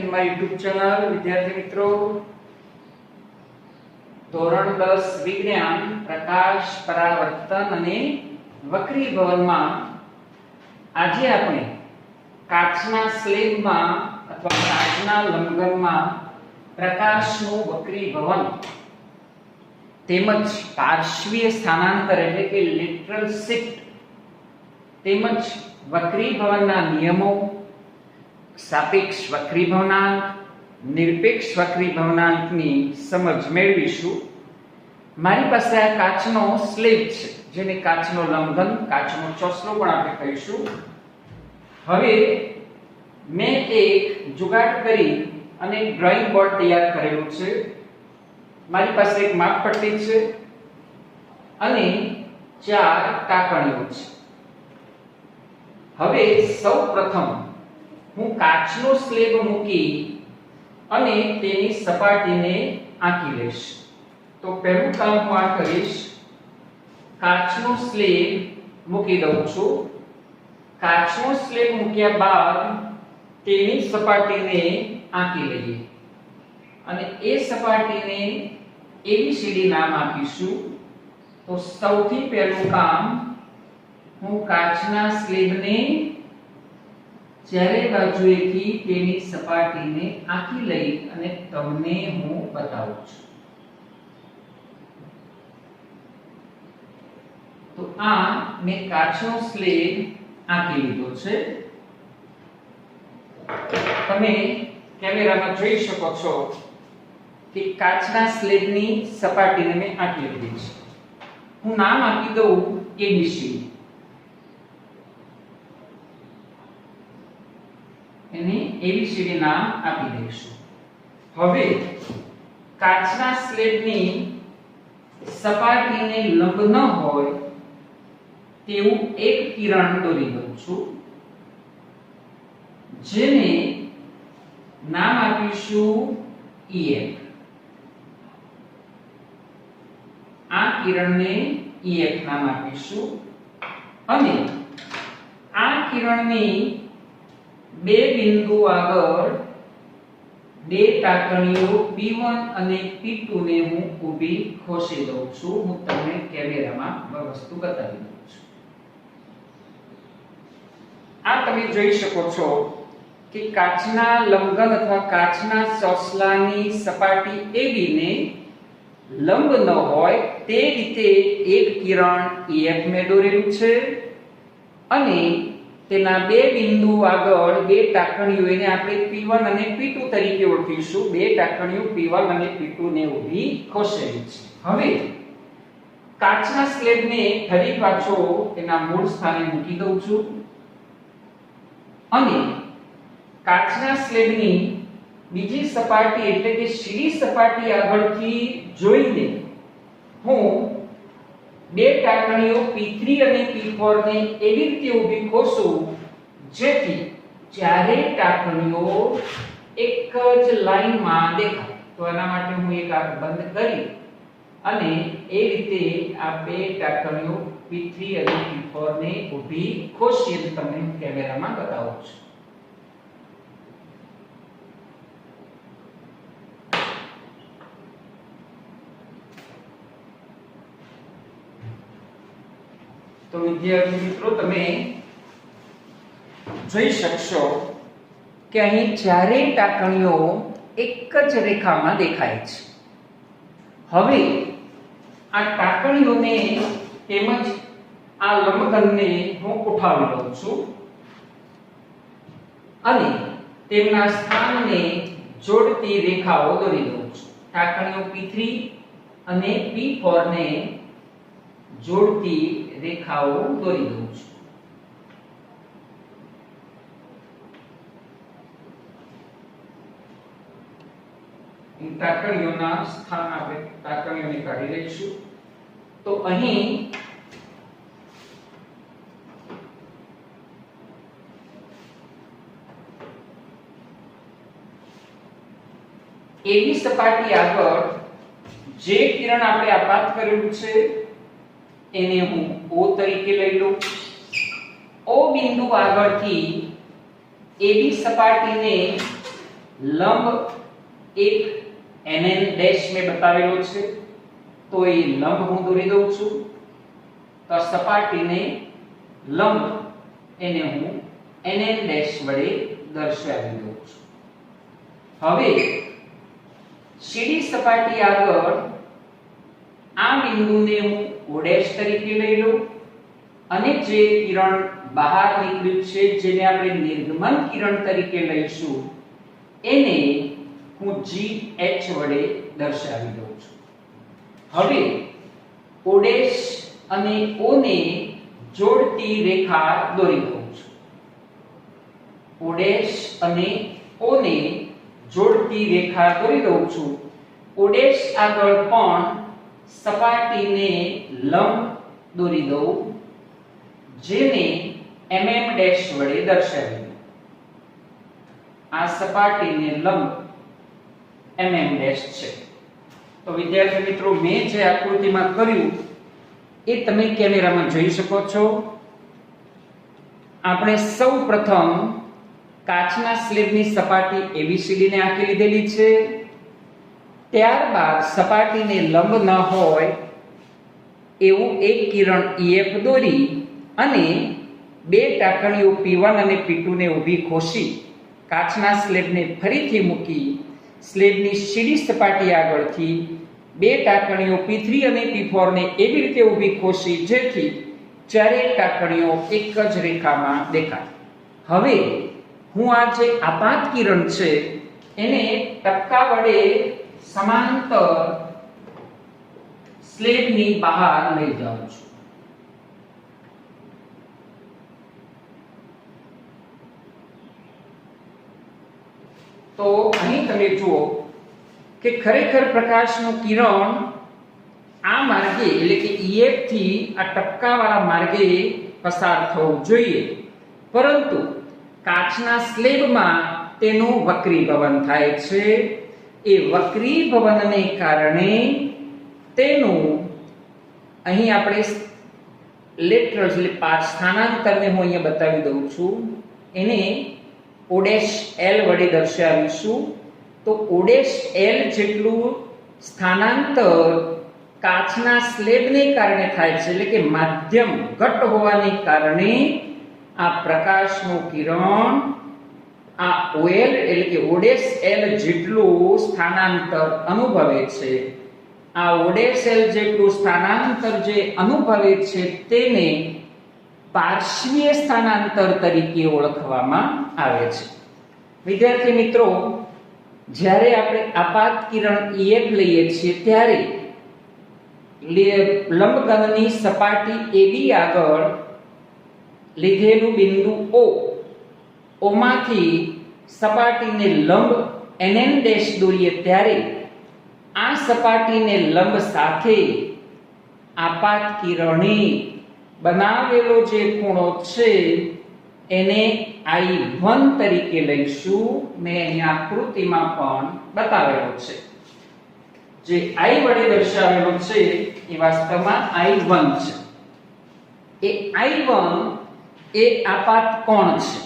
In my YouTube channel. વિદ્યાર્થી મિત્રો, ધોરણ 10 વિજ્ઞાન પ્રકાશ પરાવર્તન અને વક્રીભવનમાં આજે આપણે કાચના સ્લેબમાં અથવા કાચના લંબઘનમાં પ્રકાશનું વક્રીભવન તેમજ પાર્શ્વીય સ્થાનાંતર એટલે કે લેટરલ શિફ્ટ તેમજ વક્રીભવનના નિયમો, સાપેક્ષ વક્રીભવનાંક, નિરપેક્ષ વક્રીભવનાંકની સમજ મેળવીશું. મારી પાસે આ કાચનો સ્લેબ છે જેને કાચનો લંબઘન, કાચનો ચોસલો પણ આપણે કહીશું. હવે મેં એક જુગાડ કરી અને ડ્રોઈંગ બોર્ડ તૈયાર કરેલું છે. મારી પાસે એક માપપટ્ટી છે અને 4 ટાંકણીઓ છે. હવે સૌપ્રથમ હું કાચનો સ્લેબ મૂકી અને તેની સપાટીને આંકી લઈશ. તો પહેલું કામ હું આ કરીશ, કાચનો સ્લેબ મૂકી દઉં છું. કાચનો સ્લેબ મૂક્યા બાદ તેની સપાટીને આંકી લઈએ અને એ સપાટીને ABCD નામ આપીશું. તો સૌથી પહેલું કામ, હું કાચના સ્લેબને ચારે બાજુએથી તેની સપાટીને આંકી લઈ અને તમને હું બતાવું છું. તો આ મેં કાચનો સ્લેબ આંકી લીધો છે. તમે કેમેરામાં જોઈ શકો છો કે કાચના સ્લેબની સપાટીને મેં આંકી લીધી છે. હું નામ આપી દઉં ABCD. એને ABCD નામ આપી દઈશું. હવે કાચના સ્લેબની સપાટીને લંબ ન હોય તેવું એક કિરણ દોરી દઉં છું, જેને નામ આપીશું EF. આ કિરણને EF નામ આપીશું અને આ કિરણની બે બિંદુ આગળ બે ટાંકણીઓ P1 અને P2 ને હું ઊભી ખોસી દઉં છું. હું તમને કેમેરામાં વસ્તુ બતાવી દઉં છું. આ તમે જોઈ શકો છો કે કાચના લંબઘન અથવા કાચના ચોસલાની સપાટી AB ને લંબ ન હોય તે રીતે એક કિરણ EF મેં દોરેલું છે અને તેના બે બિંદુ આગળ બે ટાંકણીઓ, એને આપણે P1 અને P2 તરીકે ઓળખીશું. બે ટાંકણીઓ P1 અને P2 ને ઊભી ખોસેલી છે. હવે કાચના સ્લેબને ફરી પાછો તેના મૂળ સ્થાને મૂકી દઉં છું અને કાચના સ્લેબની બીજી સપાટી એટલે કે સીધી સપાટી આગળથી જોઈને હું બે ટાંકણીઓ P3 અને P4 ને એવી રીતે ઊભી ખોસું જેથી ચારે ટાંકણીઓ એક જ લાઈનમાં દેખાય. તો એના માટે હું એક આંખ બંધ કરી અને એ રીતે આ બે ટાંકણીઓ P3 અને P4 ને ઊભી ખોસી અને તમને કેમેરામાં બતાવું છું. તો વિદ્યાર્થી મિત્રો, તમે જોઈ શકશો કે અહીં ચારેય ટાંકણીઓ એક જ રેખામાં દેખાય છે. હવે આ ટાંકણીઓને તેમજ આ લંબઘનને હું ઉઠાવી લઉં છું અને તેમના સ્થાનને જોડતી રેખાઓ દોરી દઉં છું. ટાંકણીઓ P3 અને P4 ને જોડતી રેખાઓ દોરી દઉં છું. ટાંકણીઓના સ્થાન આપણે ટાંકણીઓને કાઢી લઈશું. તો અહીં એવી સપાટી આગળ જે કિરણ આપણે આપાત કરેલું છે એને હું O તરીકે લઈ લઉં. O બિંદુ આગળથી AB સપાટીને લંબ એક NN ડેશ મેં બતાવેલો છે, તો એ લંબ હું દોરી દઉં છું. તો સપાટીને લંબ એને હું NN ડેશ વડે દર્શાવી દઉં છું. હવે સીડી સપાટી આગળ આ બિંદુને હું O' તરીકે લઈ લઉં અને જે કિરણ બહાર નીકળ્યું છે, જેને આપણે નિર્ગમન કિરણ તરીકે લઈશું, એને હું GH વડે દર્શાવી દઉં છું. હવે O' અને O ને જોડતી રેખા દોરી દઉં છું. O' અને O ને જોડતી રેખા દોરી દઉં છું. O' આગળ પણ સપાટીને લંબ દોરી દઉં, જેને MM ડેશ વડે દર્શાવી દઉં. આ સપાટીને લંબ MM ડેશ છે. તો વિદ્યાર્થી મિત્રો, મેં જે આકૃતિમાં કર્યું એ તમે કેમેરામાં જોઈ શકો છો. આપણે સૌપ્રથમ કાચના સ્લેબની સપાટી ABCD ને આંકી લીધેલી છે. ત્યારબાદ સપાટીને લંબ ન હોય એવું એક કિરણ EF દોરી અને બે ટાંકણીઓ P1 અને P2 ને ઊભી ખોસી કાચના સ્લેબને ફરીથી મૂકી સ્લેબની સીડી સપાટી આગળથી બે ટાંકણીઓ P3 અને P4 ને એવી રીતે ઊભી ખોસી જેથી ચારેય ટાંકણીઓ એક જ રેખામાં દેખાય. હવે હું આ જે આપાત કિરણ છે એને ટપકા વડે સમાંતર સ્લેબની બહાર લઈ જાઉં છું. તો અહીં તમે જુઓ કે ખરેખર પ્રકાશનું કિરણ આ માર્ગે એટલે કે EF થી આ ટપકાવાળા માર્ગે પસાર થવું જોઈએ, પરંતુ કાચના સ્લેબમાં તેનું વક્રીભવન થાય છે. એ વક્રીભવનને કારણે તેનું અહીં આપણે લેટરલ એટલે સ્થાનાંતરને હું અહીંયા બતાવી દઉં છું. એને O' L વડે દર્શાવીશું. તો O' L જેટલું સ્થાનાંતર કાચના સ્લેબને કારણે થાય છે, એટલે કે માધ્યમ ઘટ્ટ હોવાને કારણે આ પ્રકાશનું કિરણ આ OL એટલે કે O' L જેટલું સ્થાનાંતર અનુભવે છે. આ O' L જેટલું સ્થાનાંતર જે અનુભવે છે તેને પાર્શ્વીય સ્થાનાંતર તરીકે ઓળખવામાં આવે છે. વિદ્યાર્થી મિત્રો, જ્યારે આપણે આપાત કિરણ EF લઈએ છીએ ત્યારે લંબઘનની સપાટી AB આગળ લીધેલું બિંદુ O માંથી સપાટીને લંબ NN ડેશ દોરીએ ત્યારે આ સપાટીને લંબ સાથે આપાત કિરણે બનાવેલો જે ખૂણો છે એને I1 તરીકે લઈશું. મેં અહીંયા આકૃતિમાં પણ બતાવેલો છે. જે I વડે દર્શાવેલો છે એ વાસ્તવમાં I1 છે. એ I1 એ આપાત કોણ છે.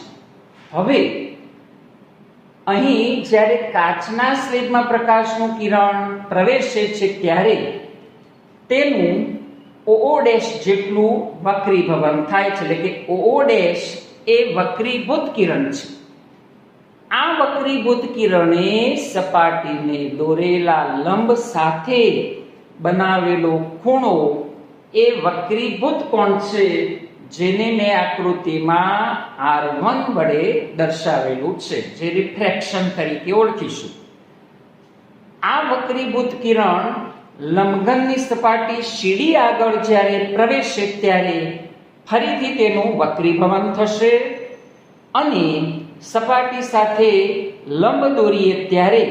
હવે અહીં જ્યારે કાચના સ્લેબમાં પ્રકાશનું કિરણ પ્રવેશે છે ત્યારે તેનું O' જેટલું વક્રીભવન થાય છે, એટલે કે O' એ વક્રીભૂત કિરણ છે. આ વક્રીભૂત કિરણે સપાટીને દોરેલા લંબ સાથે બનાવેલો ખૂણો એ વક્રીભૂત કોણ છે, જેને મેં આકૃતિમાં R1 વડે દર્શાવેલું છે, જે રિફ્રેક્શન તરીકે ઓળખીશું. આ વક્રીભૂત કિરણ લંબઘનની સપાટી સીડી આગળ જ્યારે પ્રવેશે ત્યારે ફરીથી તેનું વક્રીભવન થશે અને સપાટી સાથે લંબ દોરીએ ત્યારે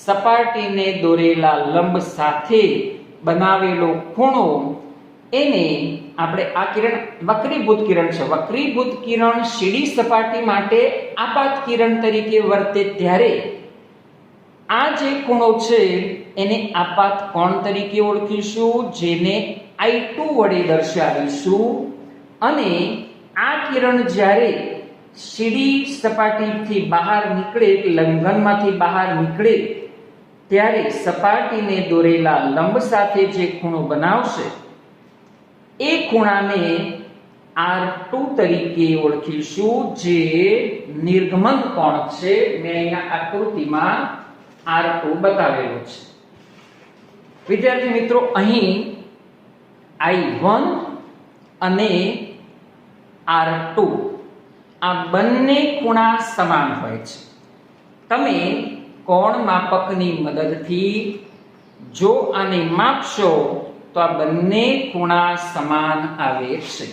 સપાટીને દોરેલા લંબ સાથે બનાવેલો ખૂણો એને આપણે આ કિરણ વક્રીભૂત કિરણ છે. વક્રીભૂત કિરણ સીડી સપાટી માટે આપાત કિરણ તરીકે વર્તે ત્યારે આ જે ખૂણો છે એને આપાત કોણ તરીકે ઓળખીશું, જેને I2 વડે દર્શાવીશું. અને આ કિરણ જ્યારે સીડી સપાટીથી બહાર નીકળે કે લંઘનમાંથી બહાર નીકળે ત્યારે સપાટીને દોરેલા લંબ સાથે જે ખૂણો બનાવશે એ ખૂણાને R2 તરીકે ઓળખીશું, જે નિર્ગમન કોણ છે. મેં અહીંયા આકૃતિમાં R2 બતાવેલો છે. વિદ્યાર્થી મિત્રો, અહીં I1 અને R2 આ બંને ખૂણા સમાન હોય છે. તમે કોણ માપકની મદદથી જો આને માપશો તો આ બંને ખૂણા સમાન આવે છે.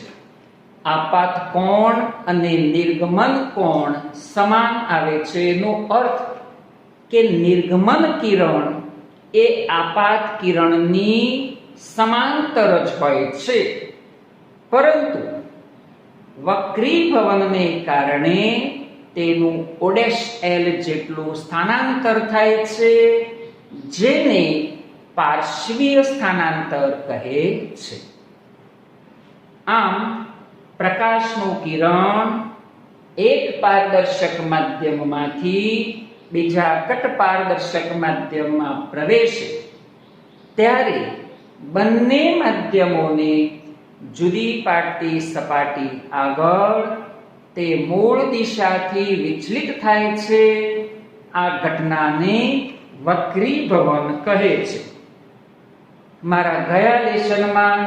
આપાત કોણ અને નિર્ગમન કોણ સમાન આવે છે એનો અર્થ કે નિર્ગમન કિરણ એ આપાત કિરણની સમાંતર જ હોય છે, પરંતુ વક્રીભવનને કારણે તેનું O'(L) જેટલું સ્થાનાંતર થાય છે, જેને પાર્શ્વીય સ્થાનાંતર કહે છે. આમ પ્રકાશનું કિરણ એક પારદર્શક માધ્યમમાંથી બીજા કટ પારદર્શક માધ્યમમાં પ્રવેશે ત્યારે બંને માધ્યમોને જુદી પાડતી સપાટી આગળ તે મૂળ દિશાથી વિચલિત થાય છે. આ ઘટનાને વક્રીભવન કહે છે. મારા ગયા લેશનમાં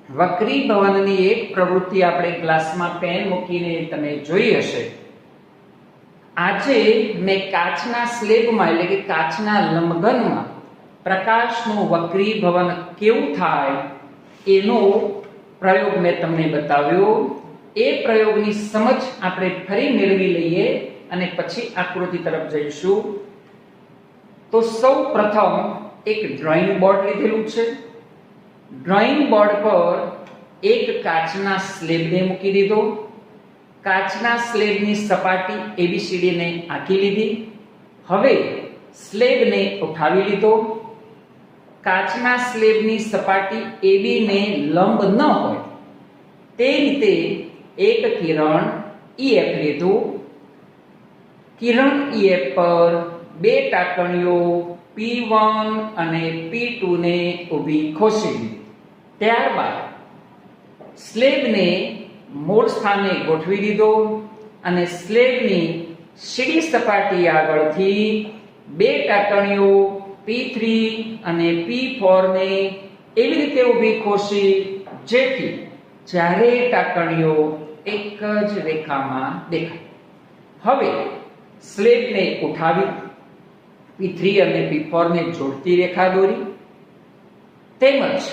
વક્રીભવનની એક પ્રવૃત્તિ આપણે ક્લાસમાં પેન મૂકીને તમે જોઈ હશે. આજે મેં કાચના સ્લેબમાં એટલે કે કાચના લંબઘનમાં પ્રકાશનું વક્રીભવન કેવું થાય એનો પ્રયોગ મેં તમને બતાવ્યો. એ પ્રયોગની સમજ આપણે ફરી મેળવી લઈએ અને પછી આકૃતિ તરફ જઈશું. તો સૌ પ્રથમ એક ડ્રોઈંગ બોર્ડ લીધેલું છે. ડ્રોઈંગ બોર્ડ પર એક કાચના સ્લેબને મૂકી દીધો. કાચના સ્લેબની સપાટી ABCD ને આંકી લીધી. હવે સ્લેબને ઉઠાવી લીધો. કાચના સ્લેબની સપાટી AB ને લંબ ન હોય તે રીતે એક કિરણ EF લીધું. કિરણ EF પર બે ટાંકણીઓ P1 અને P2 ને ઊભી ખોસી લીધી. ત્યારબાદ સ્લેબને મૂળ સ્થાને ગોઠવી દીધો અને સ્લેબની સીડી સપાટી આગળથી બે ટાંકણીઓ P3 અને P4 ને એવી રીતે ઊભી ખોસી જેથી ચારેય ટાંકણીઓ એક જ રેખામાં દેખાય. હવે સ્લેબને ઉઠાવી P3 અને P4 ને જોડતી રેખા દોરી, તેમજ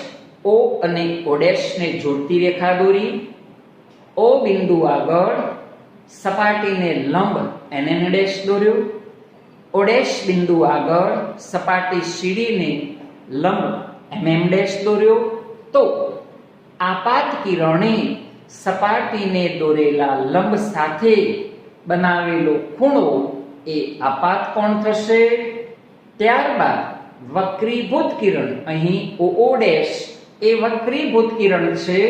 O અને O' ને જોડતી રેખા દોરી. O બિંદુ આગળ સપાટીને લંબ NN' દોર્યો. O' બિંદુ આગળ સપાટી CD ને લંબ MM' દોર્યો. તો આપાત કિરણે સપાટીને દોરેલા લંબ સાથે બનાવેલો ખૂણો એ આપાત કોણ થશે. ત્યારબાદ વક્રીભૂત કિરણ, અહીં O' એ વક્રીભૂત કિરણ છે.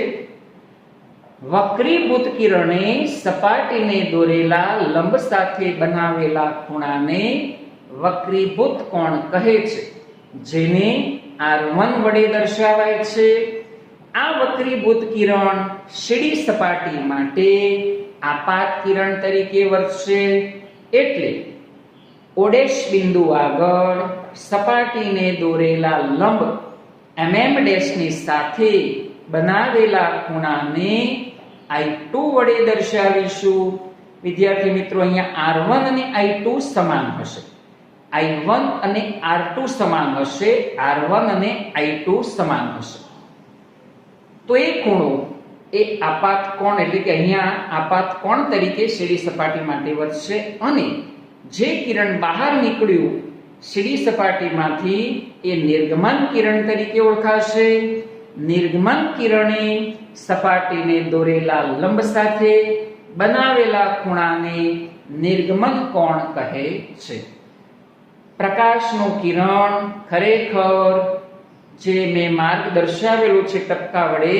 વક્રીભૂત કિરણે સપાટીને દોરેલા લંબ સાથે બનાવેલા ખૂણાને વક્રીભૂત કોણ કહે છે, જેને R1 વડે દર્શાવાય છે. આ વક્રીભૂત કિરણ સીડી સપાટી માટે આપાત કિરણ તરીકે વર્તશે. એટલે O' બિંદુ આગળ સપાટીને દોરેલા લંબ MM' ની સાથે બનાવેલા ખૂણાને I2 વડે દર્શાવીશું. વિદ્યાર્થી મિત્રો, અહીંયા R1 અને I2 સમાન હશે. I1 અને R2 સમાન હશે. R1 અને I2 સમાન હશે. તો એ ખૂણો એ આપાત કોણ એટલે કે અહીંયા આપાત કોણ તરીકે સીડી સપાટી માટે વર્તશે. અને જે કિરણ બહાર નીકળ્યું સીડી સપાટીમાંથી એ નિર્ગમન કિરણ તરીકે ઓળખાશે. નિર્ગમન કિરણે સપાટીને દોરેલા લંબ સાથે બનાવેલા ખૂણાને નિર્ગમન કોણ કહે છે. પ્રકાશનું કિરણ ખરેખર જે મેં માર્ગ દર્શાવેલું છે ટપકા વડે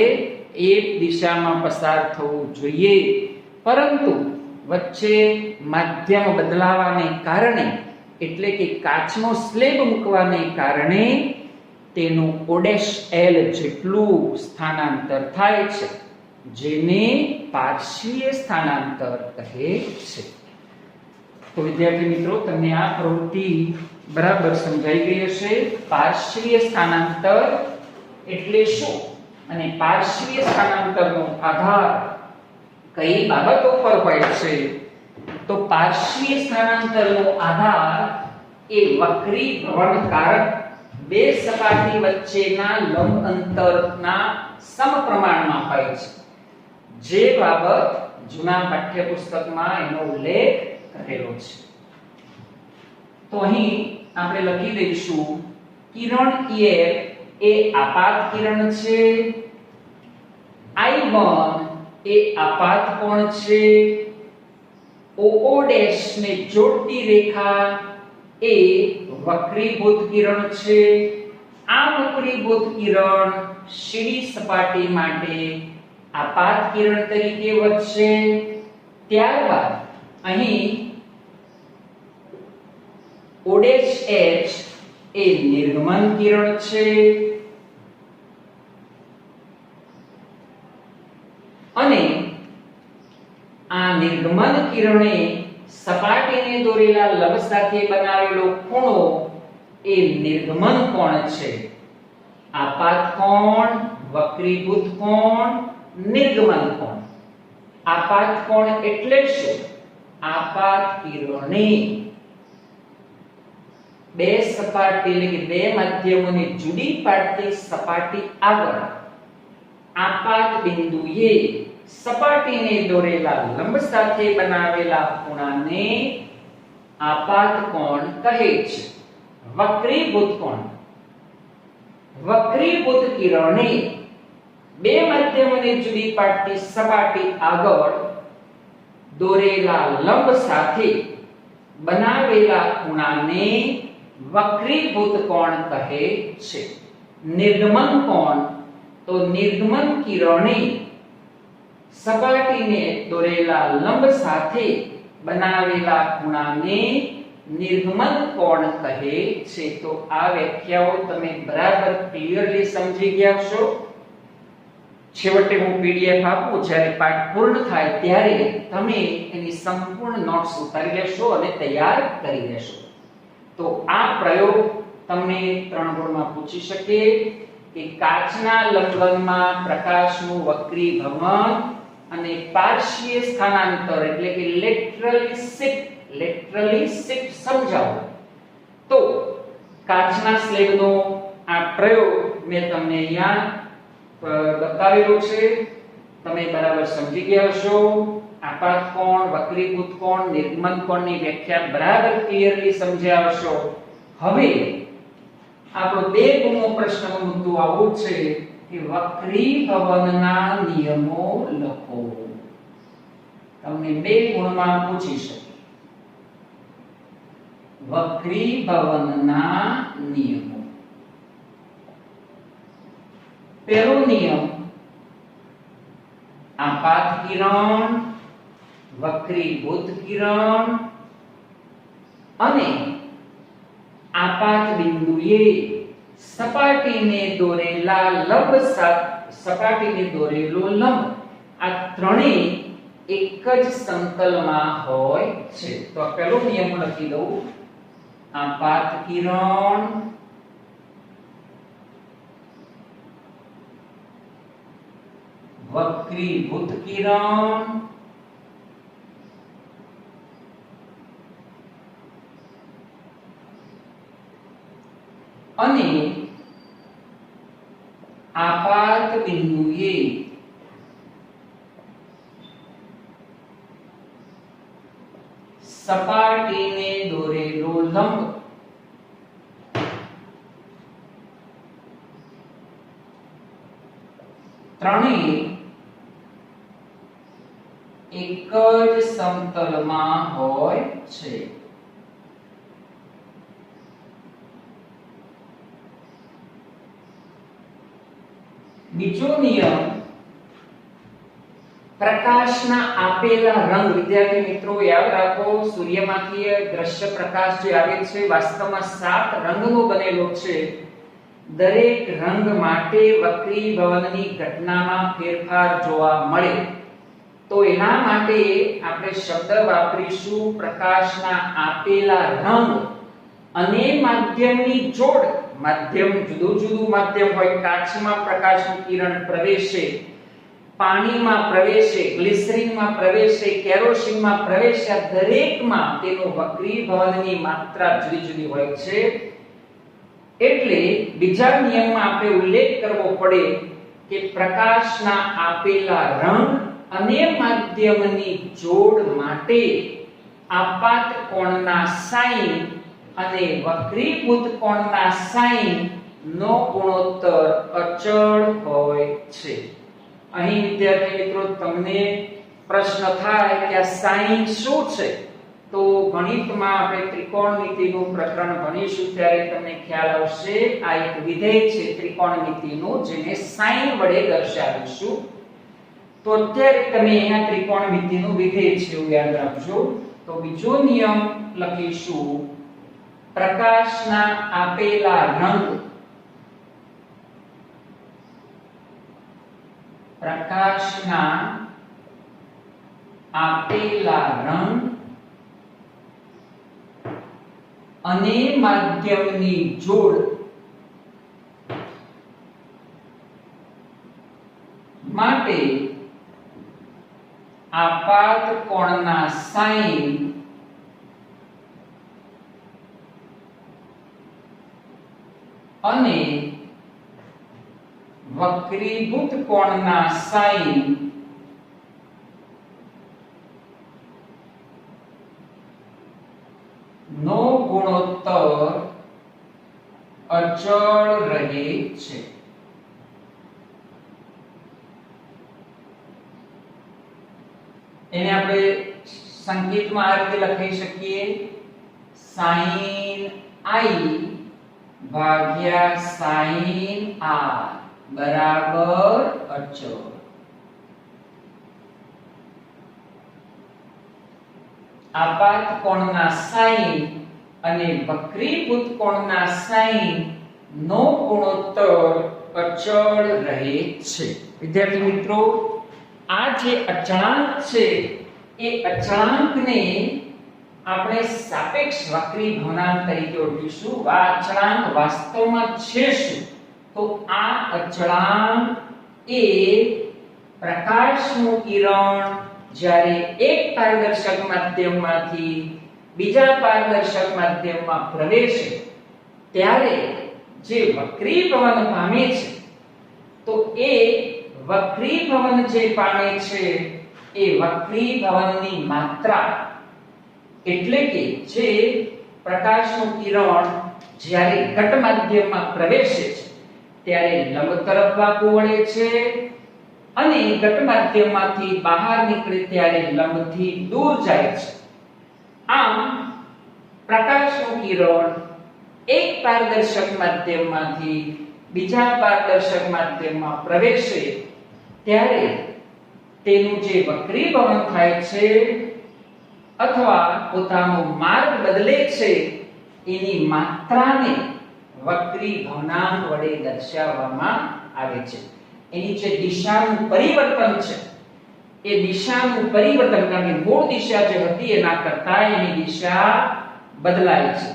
એ દિશામાં પસાર થવું જોઈએ, પરંતુ વચ્ચે માધ્યમ બદલાવાને કારણે એટલે કે કાચનો સ્લેબ મૂકવાને કારણે તેનું O'(L) જેટલું સ્થાનાંતર થાય છે, જેને પાર્શ્વીય સ્થાનાંતર કહે છે. તો વિદ્યાર્થી મિત્રો, તમને આ પ્રવૃત્તિ બરાબર સમજાઈ ગઈ હશે. પાર્શ્વીય સ્થાનાંતર એટલે શું અને પાર્શ્વીય સ્થાનાંતરનો આધાર કઈ બાબતો પર હોય છે? તો પાર્શ્વીય સ્થાનાંતરનો આધાર એ વક્રીભવન કારક બે સપાટી વચ્ચેના લંબ અંતરના સમપ્રમાણમાં હોય છે. જે બાબત જૂના પાઠ્યપુસ્તકમાં એનો ઉલ્લેખ કરેલો છે. તો અહીં આપણે લખી દઈશું કિરણ EF એ આપાત કિરણ છે, I1 એ આપાત કોણ છે, OO' ને જોડતી રેખા એ વક્રીભૂત કિરણ છે. આ વક્રીભૂત કિરણ સીડી સપાટી માટે આપાત કિરણ તરીકે વધશે. ત્યારબાદ અહીં O'(H) એ નિર્ગમન કિરણ છે અને આ નિર્ગમન કિરણે સપાટીને દોરેલા લંબ સાથે બનાવેલો ખૂણો એ નિર્ગમન કોણ છે. આપાત કોણ, વક્રીભૂત કોણ, નિર્ગમન કોણ. આપાત કોણ એટલે શું? આપાત કિરણે બે સપાટી એટલે કે બે માધ્યમોને જુદી પાડતી સપાટી આગળ આપાત બિંદુએ સપાટીને દોરેલા લંબ સાથે બનાવેલા ખૂણાને આપાત કોણ કહે છે. વક્રીભૂત કોણ, વક્રીભૂત કિરણે બે માધ્યમોને જુદી પાડતી સપાટી આગળ દોરેલા લંબ સાથે બનાવેલા ખૂણાને વક્રીભૂત કોણ કહે છે. નિર્ગમન કોણ, તો નિર્ગમન કિરણે સપાટીને દોરેલા લંબ સાથે બનાવેલા ખૂણાને નિર્ગમન કોણ કહે છે. તો આ વ્યાખ્યાઓ તમે બરાબર ક્લિયરલી સમજી ગયા છો. છેવટે હું PDF આપું, જ્યારે પાઠ પૂર્ણ થાય ત્યારે તમે એની સંપૂર્ણ નોટ્સ ઉતારી લેશો અને તૈયાર કરી લેશો. તો આ પ્રયોગ તમને 3 ગુણમાં પૂછી શકે કે કાચના લંબનમાં પ્રકાશનું વક્રીભવન અને પાર્શ્વીય સ્થાનાંતર એટલે કે લેટરલી શિફ્ટ સમજાવો. તો કાચના સ્લેબનો આ પ્રયોગ મેં તમને અહીંયા બતાવેલો છે. તમે બરાબર સમજી ગયા હશો. આપાત કોણ, વક્રીભૂત કોણ, નિર્ગમન કોણની વ્યાખ્યા બરાબર ક્લિયરલી સમજ્યા હશો. હવે આપણો 2 ગુણનો પ્રશ્નનો મુદ્દો આવો છે કે વક્રીભવનના નિયમો લખો. તમને 2 ગુણમાં પૂછી શકે વક્રીભવનના નિયમો. પહેલો નિયમ, આપાત કિરણ, વક્રીભૂત કિરણ અને આપાત બિંદુએ સપાટીને દોરેલા લંબ સપાટીને દોરેલો લંબ આ ત્રણેય એક જ સમતલમાં હોય છે. તો આ પહેલો નિયમ લખી દઉં. આપાત કિરણ, વક્રીભૂત કિરણ અને આપાત બિંદુએ સપાટીને દોરેલો લંબ ત્રણેય એક જ સમતલમાં હોય છે. બીજો નિયમ, પ્રકાશના આપેલા રંગ, વિદ્યાર્થી મિત્રો યાદ રાખો, સૂર્યમાંથી દ્રશ્ય પ્રકાશ જે આવે છે વાસ્તવમાં 7 રંગનો બનેલો છે. દરેક રંગ માટે વક્રીભવનની ઘટનામાં ફેરફાર જોવા મળે તો એના માટે આપણે શબ્દ વાપરીશું પ્રકાશના આપેલા રંગ અને માધ્યમની જોડ. માધ્યમ જુદું જુદું માધ્યમ હોય. કાચમાં પ્રકાશનું કિરણ પ્રવેશે, પાણીમાં પ્રવેશે, ગ્લિસરીનમાં પ્રવેશે, કેરોસીનમાં પ્રવેશે, દરેકમાં તેનો વક્રીભવનની માત્રા જુદી જુદી હોય છે. એટલે બીજા નિયમમાં આપણે ઉલ્લેખ કરવો પડે કે પ્રકાશના આપેલા રંગ અને માધ્યમની જોડ માટે આપાત કોણના સાઈન અને વક્રીભૂત કોણના સાઈન નો ગુણોત્તર અચળ હોય છે. અહીં વિદ્યાર્થી મિત્રો તમને પ્રશ્ન થાય કે આ સાઈન શું છે? તો ગણિતમાં આપણે ત્રિકોણમિતિનું પ્રકરણ ભણીશું ત્યારે તમને ખ્યાલ આવશે. આ એક વિધેય છે ત્રિકોણમિતિનું, જેને સાઈન વડે દર્શાવીશું. તો અત્યારે તમે અહીંયા ત્રિકોણમિતિનું વિધેય છે એવું યાદ રાખજો. તો બીજો નિયમ લખીશું પ્રકાશના આપેલા રંગ, પ્રકાશના આપેલા રંગ અને માધ્યમની જોડ માટે આપાત કોણના સાઈન અને વક્રીભૂત કોણના સાઈન નો ગુણોત્તર અચળ રહે છે. એને આપણે સંકેતમાં આ રીતે લખી શકીએ, sin i ભાગ્યા sin r બરાબર અચળ. આપાત કોણના સાઈન અને વક્રીભૂત કોણના સાઈન નો ગુણોત્તર અચળ રહે છે. વિદ્યાર્થી મિત્રો, આ જે અચળાંક છે એ અચળાંકને આપણે સાપેક્ષ વક્રીભવનાંક તરીકે ઓળખીશું. આ અચળાંક વાસ્તવમાં છે શું? તો આ અચળાંક એ પ્રકાશનું કિરણ જ્યારે એક પારદર્શક માધ્યમમાંથી બીજા પારદર્શક માધ્યમમાં પ્રવેશે ત્યારે જે વક્રીભવન પામે છે, તો એ વક્રીભવન જે પામે છે એ વક્રીભવનની માત્રા, એટલે કે જે પ્રકાશનું કિરણ જ્યારે ઘટ માધ્યમમાં પ્રવેશે છે ત્યારે લંબ તરફ વાંકું વળે છે અને ઘટ માધ્યમમાંથી બહાર નીકળે ત્યારે લંબથી દૂર જાય છે. આમ પ્રકાશનું કિરણ એક પારદર્શક માધ્યમમાંથી બીજા પારદર્શક માધ્યમમાં પ્રવેશે ત્યારે તેનું જે વક્રીભવન થાય છે અથવા પોતાનો માર્ગ બદલે છે એની માત્રાને વક્રીભવનાંક વડે દર્શાવવામાં આવે છે. એની જે દિશાનું પરિવર્તન છે એ દિશાનું પરિવર્તન, કારણ કે મૂળ દિશા જે હતી એના કરતા એની દિશા બદલાય છે.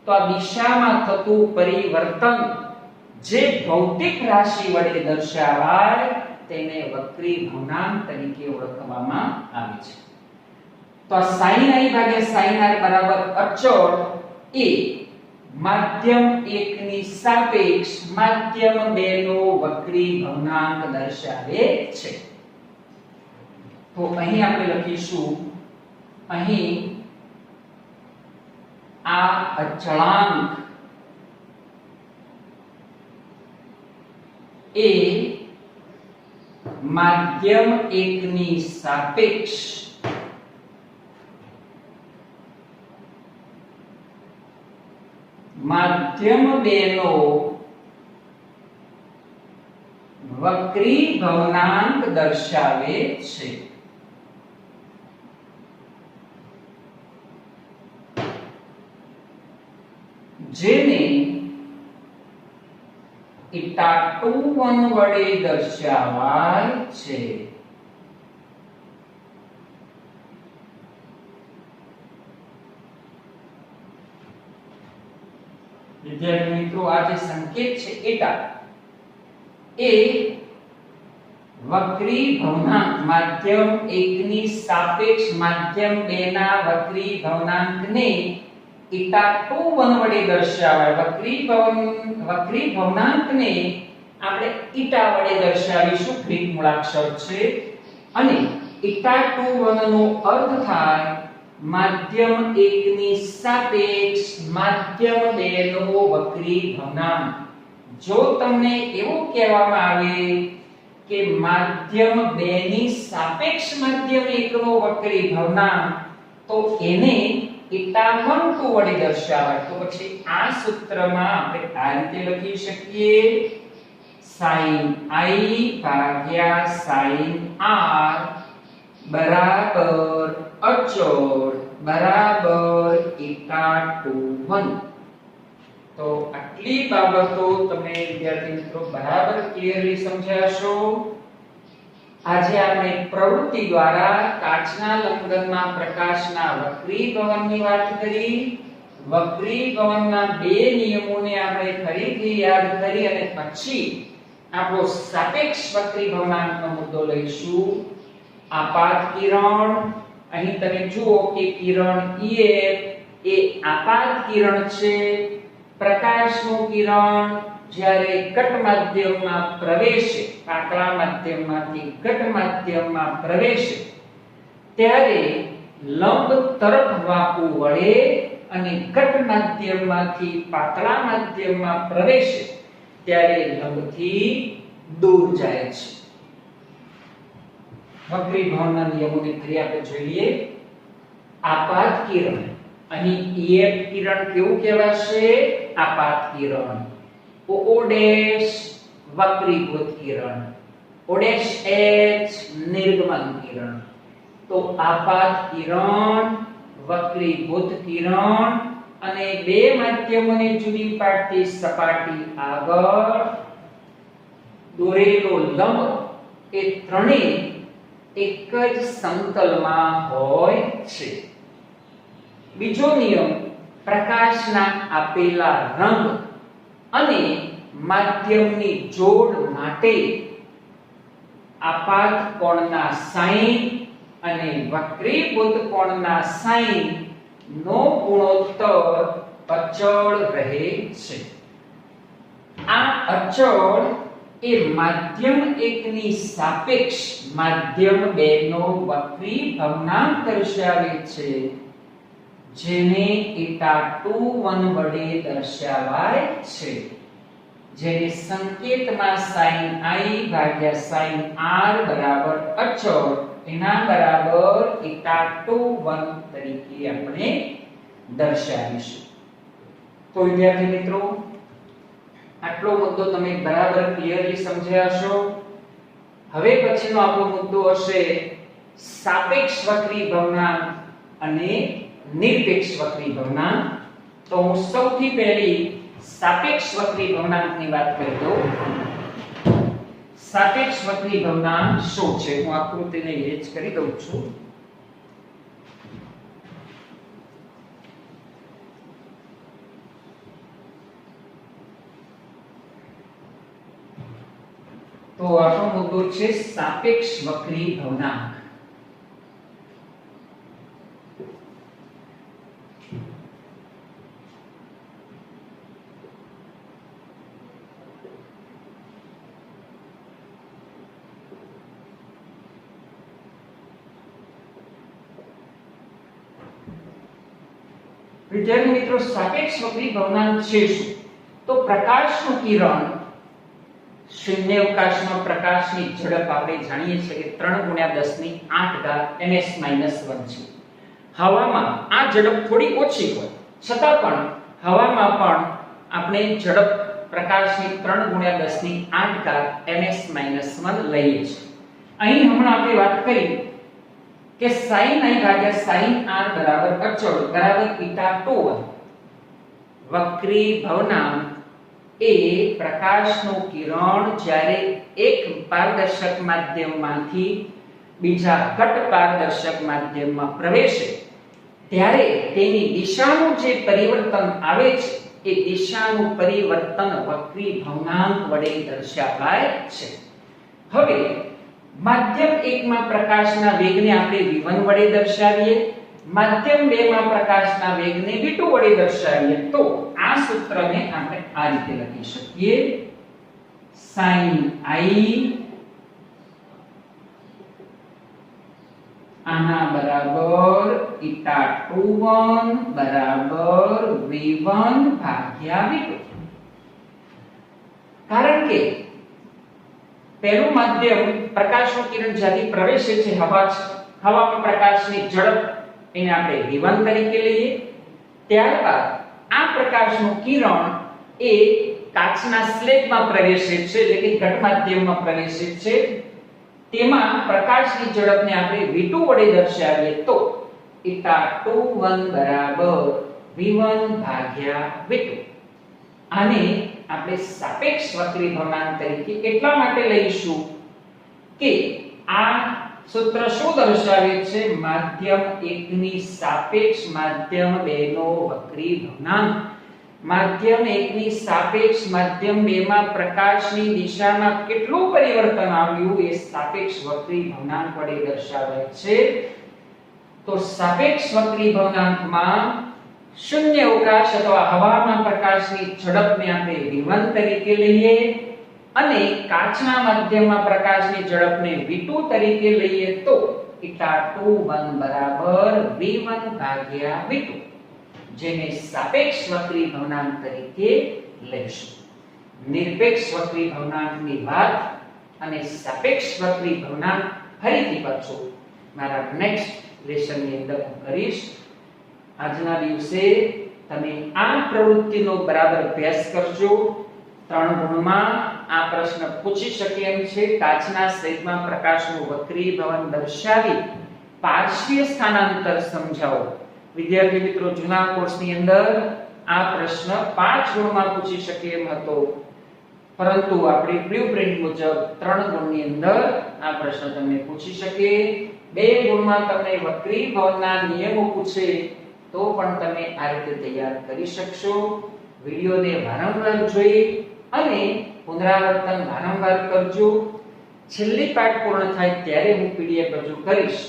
તો આ દિશામાં થતું પરિવર્તન જે ભૌતિક રાશિ વડે દર્શાવાય તેને વક્રીભવનાંક તરીકે ઓળખવામાં આવે છે. તો આ sin i ભાગ્યા sin r બરાબર અચળ એ માધ્યમ 1 ની સાપેક્ષ માધ્યમ 2 નો વક્રીભવનાંક દર્શાવે છે. તો અહીં આપણે લખીશું, અહીં આ અચળાંક એ માધ્યમ 1 ની સાપેક્ષ માધ્યમ 2 નો વક્રી ભવનાંક દર્શાવે છે. જેને η21 વડે દર્શાવાય છે. વિદ્યાર્થી મિત્રો, આ જે સંકેત છે એટા એ વક્રી ભવનાંક માધ્યમ 1 ની સાપેક્ષ માધ્યમ 2 ના વક્રી ભવનાંકને η21 વડે દર્શાવાય. વક્રી ભવનાંકને આપણે ઈટા વડે દર્શાવીશું, ગ્રીક મૂળાક્ષર છે. અને η21 નો અર્થ થાય માધ્યમ 1 ની સાપેક્ષ માધ્યમ 2 નો વક્રી ભવનાંક. જો તમને એવું કહેવામાં આવે કે માધ્યમ 2 ની સાપેક્ષ માધ્યમ 1 નો વક્રી ભવનાંક, તો એને η12 વડે દર્શાવાય. તો પછી આ સૂત્રમાં આપણે આ રીતે લખી શકીએ: sin i ભાગ્યા sin r બરાબર અચળ બરાબર η21. તો આટલી બાબતો તમે વિદ્યાર્થી મિત્રો બરાબર ક્લિયરલી સમજાશો. આજે આપણે પ્રવૃત્તિ દ્વારા કાચના લંબઘનમાં પ્રકાશના વક્રીભવનની વાત કરી. વક્રીભવનના બે નિયમોને આપણે ફરીથી યાદ કરી અને પછી આપણો સાપેક્ષ વક્રીભવનાંકનો મુદ્દો લઈશું. આપાત કિરણ, અહીં તમે જુઓ કે કિરણ EF એ આપાત કિરણ છે. પ્રકાશનું કિરણ જ્યારે ઘટ માધ્યમમાં પ્રવેશે, પાતળા માધ્યમમાંથી ઘટ માધ્યમમાં પ્રવેશે, ત્યારે લંબ તરફ વાંકું વળે અને ઘટ માધ્યમમાંથી પાતળા માધ્યમમાં પ્રવેશે ત્યારે લંબથી દૂર જાય છે. વક્રીભવનના નિયમોને ફરી આપણે જોઈએ. આપાત કિરણ, અહીં EF કિરણ કેવું કહેવાશે? આપાત કિરણ. O ડેશ વક્રીભૂત કિરણ, O ડેશ H નિર્ગમન કિરણ. તો આપાત કિરણ, વક્રીભૂત કિરણ અને બે માધ્યમોને જુદી પાડતી સપાટી આગળ દોરેલો લંબ એ ત્રણેય એક જ સમતલમાં હોય છે. બીજો નિયમ, પ્રકાશના આપેલા રંગ અને માધ્યમની જોડ માટે આપાત કોણના સાઈન અને વક્રીભૂત કોણના સાઈન નો ગુણોત્તર અચળ રહે છે. આ અચળ એ માધ્યમ 1 ની સાપેક્ષ માધ્યમ 2 નો વક્રીભવનાંક દર્શાવે છે, જેને η21 વડે દર્શાવાય છે. જેને સંકેતમાં sin i ભાગ્યા sin r બરાબર અચળ, એના બરાબર η21 તરીકે આપણે દર્શાવીશું. તો વિદ્યાર્થી મિત્રો, આટલો મુદ્દો તમે બરાબર ક્લિયરલી સમજ્યા હશો. હવે પછીનો આપણો મુદ્દો હશે સાપેક્ષ વક્રીભવનાંક અને નિરપેક્ષ વક્રીભવનાંક. તો હું સૌથી પહેલી સાપેક્ષ વક્રીભવનાંકની વાત કરી દઉં. સાપેક્ષ વક્રીભવનાંક શું છે? હું આકૃતિને હેચ કરી દઉં છું. તો આપણો મુદ્દો છે સાપેક્ષ વક્રીભવનાંક. વિદ્યાર્થી મિત્રો, સાપેક્ષ વક્રીભવનાંક છે શું? તો પ્રકાશનું કિરણ, શૂન્યાવકાશમાં પ્રકાશની ઝડપ આપણે જાણીએ છીએ કે 3 × 10⁻⁻⁻1 છે. હવામાં આ ઝડપ થોડી ઓછી હોય છતાં પણ હવામાં પણ આપણે ઝડપ પ્રકાશની 3 × 10⁻⁻⁻⁻1 -1 લઈએ છીએ. અહીં હમણાં આપણે વાત કરી કે sin i ભાગ્યા sin r બરાબર અચળ બરાબર θ2 વક્રી ભવનાંક એ પ્રકાશનું કિરણ જ્યારે એક પારદર્શક માધ્યમમાંથી બીજા ઘટ પારદર્શક માધ્યમમાં પ્રવેશે ત્યારે તેની દિશાનું જે પરિવર્તન આવે છે એ દિશાનું પરિવર્તન વક્રી ભવનાંક વડે દર્શાવાય છે. હવે માધ્યમ 1 માં પ્રકાશના વેગને આપણે v1 વડે દર્શાવીએ, માધ્યમ 2 માં પ્રકાશના વેગને v2 વડે દર્શાવીએ તો આ સૂત્રને આપણે આ રીતે લખી શકીએ: sin i આના બરાબર θ21 બરાબર v1 ભાગ્યા v2. કારણ કે પહેલું માધ્યમ પ્રકાશનું કિરણ જ્યાંથી પ્રવેશે છે હવા છે, હવામાં પ્રકાશની ઝડપ એને આપણે v1 તરીકે લઈએ. ત્યારબાદ આ પ્રકાશનું કિરણ એ કાચના સ્લેબમાં પ્રવેશે છે એટલે કે ઘટ માધ્યમમાં પ્રવેશે છે, તેમાં પ્રકાશની ઝડપને આપણે v2 વડે દર્શાવીએ તો θ21 બરાબર v1 ભાગ્યા v2. આને આપણે સાપેક્ષ વક્રી ભવનાંક તરીકે એટલા માટે લઈશું કે આ સૂત્ર શું દર્શાવે છે? માધ્યમ 1 ની સાપેક્ષ માધ્યમ 2 નો વક્રી ભવનાંક. માધ્યમ 1 ની સાપેક્ષ માધ્યમ 2 માં પ્રકાશની દિશામાં કેટલું પરિવર્તન આવ્યું એ સાપેક્ષ વક્રી ભવનાંક વડે દર્શાવાય છે. તો સાપેક્ષ વક્રી ભવનાંકમાં શૂન્ય અવકાશ અથવા હવામાં પ્રકાશની ઝડપને આપણે v1 તરીકે લઈએ અને કાચના માધ્યમમાં પ્રકાશની ઝડપને v2 તરીકે લઈએ તો θ21 બરાબર v1 ભાગ્યા v2, જેને સાપેક્ષ વક્રી ભવનાંક તરીકે લઈશું. નિરપેક્ષ વક્રી ભવનાંકની વાત અને સાપેક્ષ વક્રી ભવનાંક ફરીથી પાછું મારા નેક્સ્ટ લેસનની અંદર હું કરીશ. આજના દિવસે તમે આ પ્રવૃત્તિનો બરાબર અભ્યાસ કરજો. 3 ગુણમાં આ પ્રશ્ન પૂછી શકે એમ છે. કાચના સ્લેબમાં પ્રકાશનું વક્રીભવન દર્શાવી પાર્શ્વીય સ્થાનાંતર સમજાવો. વિદ્યાર્થી મિત્રો, જૂના કોર્સની અંદર આ પ્રશ્ન 5 ગુણમાં પૂછી શકે એમ હતો, પરંતુ આપણી બ્લુપ્રિન્ટ મુજબ 3 ગુણની અંદર આ પ્રશ્ન તમને પૂછી શકે. 2 ગુણમાં તમને વક્રીભવનના નિયમો પૂછે તો પણ તમે આ રીતે તૈયાર કરી શકશો. વિડિયોને વારંવાર જોઈ અને પુનરાવર્તન વારંવાર કરજો. છેલ્લી પાઠ પૂર્ણ થાય ત્યારે હું પીડીએફ રજૂ કરીશ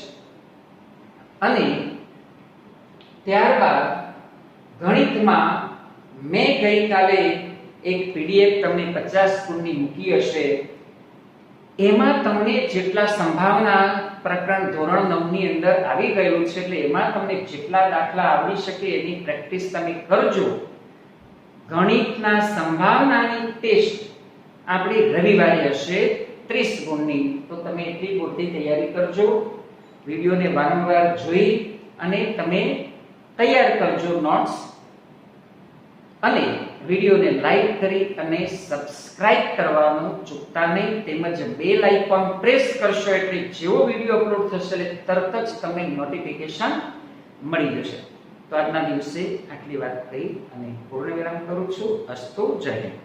અને ત્યારબાદ ગણિતમાં મેં ગઈકાલે એક પીડીએફ તમને 50 ગુણની મૂકી હશે. એમાં તમને જેટલા સંભાવના પ્રકરણ ધોરણ 9 ની અંદર આવી ગયેલું છે એટલે એમાં તમને જેટલા દાખલા આવડી શકે એની પ્રેક્ટિસ તમે કરજો. ગણિતના સંભાવનાની ટેસ્ટ આપણી રવિવારે હશે 30 ગુણની, તો તમે એટલી પૂરતી તૈયારી કરજો. વિડિયોને વારંવાર જોઈ અને તમે તૈયાર કરજો નોટ્સ, અને વિડિયોને લાઈક કરી અને સબસ્ક્રાઇબ કરવાનું ચૂકતા નહીં. તેમજ બેલ આઇકોન પ્રેસ કરશો એટલે જેવો વિડિયો અપલોડ થશે એટલે તરત જ તમને નોટિફિકેશન મળી જશે. તો આજના દિવસે આટલી વાત કહી અને પૂર્ણ વિરામ કરું છું. અસ્તુ, જય હિન્દ.